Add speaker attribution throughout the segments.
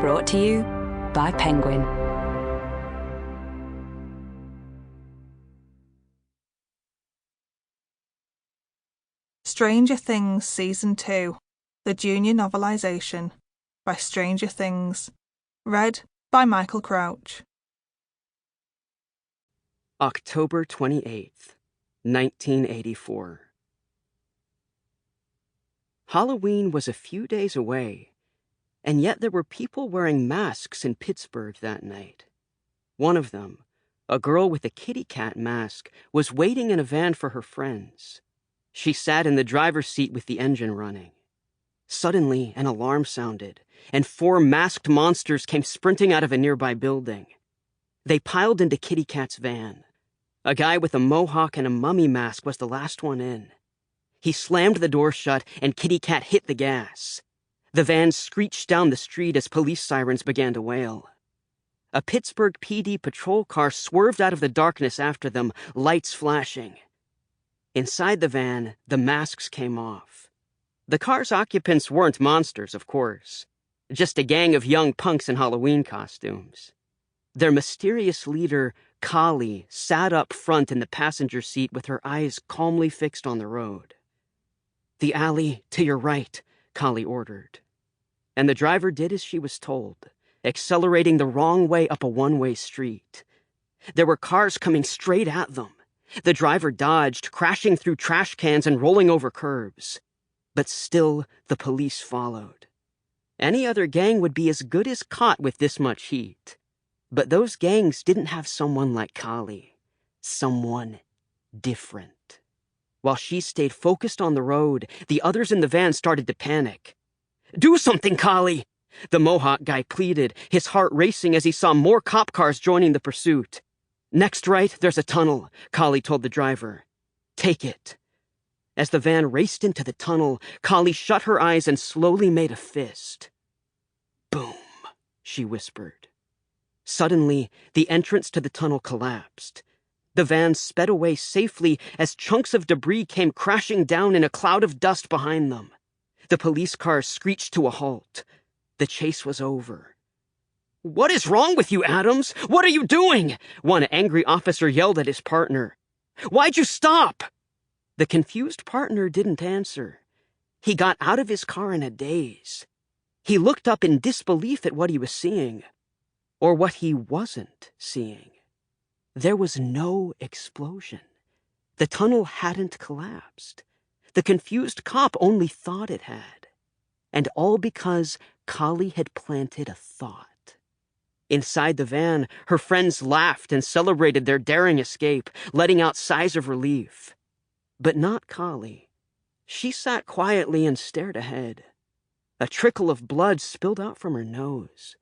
Speaker 1: Brought to you by Penguin.
Speaker 2: Stranger Things Season 2, The Junior Novelisation, by Stranger Things. Read by Michael Crouch.
Speaker 3: October 28th, 1984. Halloween was a few days away, and yet there were people wearing masks in Pittsburgh that night. One of them, a girl with a kitty cat mask, was waiting in a van for her friends. She sat in the driver's seat with the engine running. Suddenly, an alarm sounded, and 4 masked monsters came sprinting out of a nearby building. They piled into Kitty Cat's van. A guy with a mohawk and a mummy mask was the last one in. He slammed the door shut, and Kitty Cat hit the gas. The van screeched down the street as police sirens began to wail. A Pittsburgh PD patrol car swerved out of the darkness after them, lights flashing. Inside the van, the masks came off. The car's occupants weren't monsters, of course. Just a gang of young punks in Halloween costumes. Their mysterious leader, Kali, sat up front in the passenger seat with her eyes calmly fixed on the road. "The alley to your right," Kali ordered. And the driver did as she was told, accelerating the wrong way up a one-way street. There were cars coming straight at them. The driver dodged, crashing through trash cans and rolling over curbs. But still, the police followed. Any other gang would be as good as caught with this much heat. But those gangs didn't have someone like Kali. Someone different. While she stayed focused on the road, the others in the van started to panic. "Do something, Kali!" The Mohawk guy pleaded, his heart racing as he saw more cop cars joining the pursuit. "Next right, there's a tunnel," Kali told the driver. "Take it." As the van raced into the tunnel, Kali shut her eyes and slowly made a fist. "Boom," she whispered. Suddenly, the entrance to the tunnel collapsed. The van sped away safely as chunks of debris came crashing down in a cloud of dust behind them. The police cars screeched to a halt. The chase was over. "What is wrong with you, Adams? What are you doing?" one angry officer yelled at his partner. "Why'd you stop?" The confused partner didn't answer. He got out of his car in a daze. He looked up in disbelief at what he was seeing. Or what he wasn't seeing. There was no explosion. The tunnel hadn't collapsed. The confused cop only thought it had. And all because Kali had planted a thought. Inside the van, her friends laughed and celebrated their daring escape, letting out sighs of relief. But not Kali. She sat quietly and stared ahead. A trickle of blood spilled out from her nose.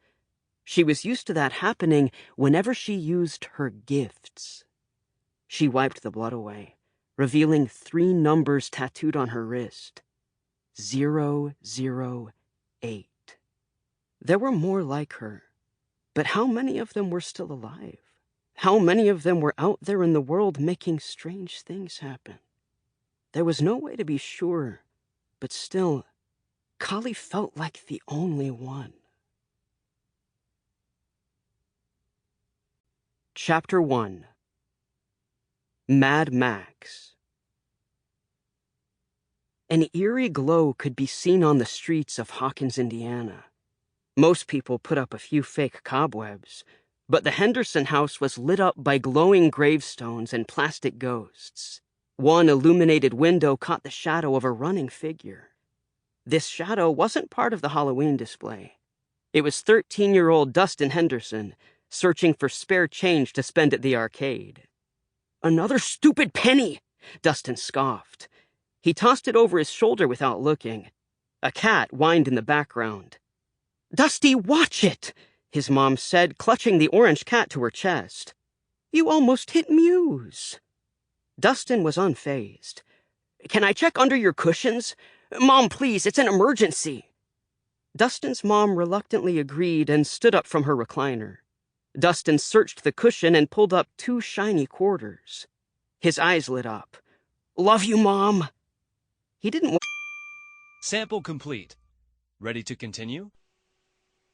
Speaker 3: She was used to that happening whenever she used her gifts. She wiped the blood away, revealing 3 numbers tattooed on her wrist. 008. There were more like her, but how many of them were still alive? How many of them were out there in the world making strange things happen? There was no way to be sure, but still, Kali felt like the only one. Chapter 1. Mad Max. An eerie glow could be seen on the streets of Hawkins, Indiana. Most people put up a few fake cobwebs, but the Henderson house was lit up by glowing gravestones and plastic ghosts. One illuminated window caught the shadow of a running figure. This shadow wasn't part of the Halloween display. It was 13-year-old Dustin Henderson, searching for spare change to spend at the arcade. "Another stupid penny!" Dustin scoffed. He tossed it over his shoulder without looking. A cat whined in the background. "Dusty, watch it!" his mom said, clutching the orange cat to her chest. "You almost hit Muse." Dustin was unfazed. "Can I check under your cushions? Mom, please, it's an emergency." Dustin's mom reluctantly agreed and stood up from her recliner. Dustin searched the cushion and pulled up 2 shiny quarters. His eyes lit up. "Love you, Mom." He didn't want...
Speaker 4: Sample complete. Ready to continue?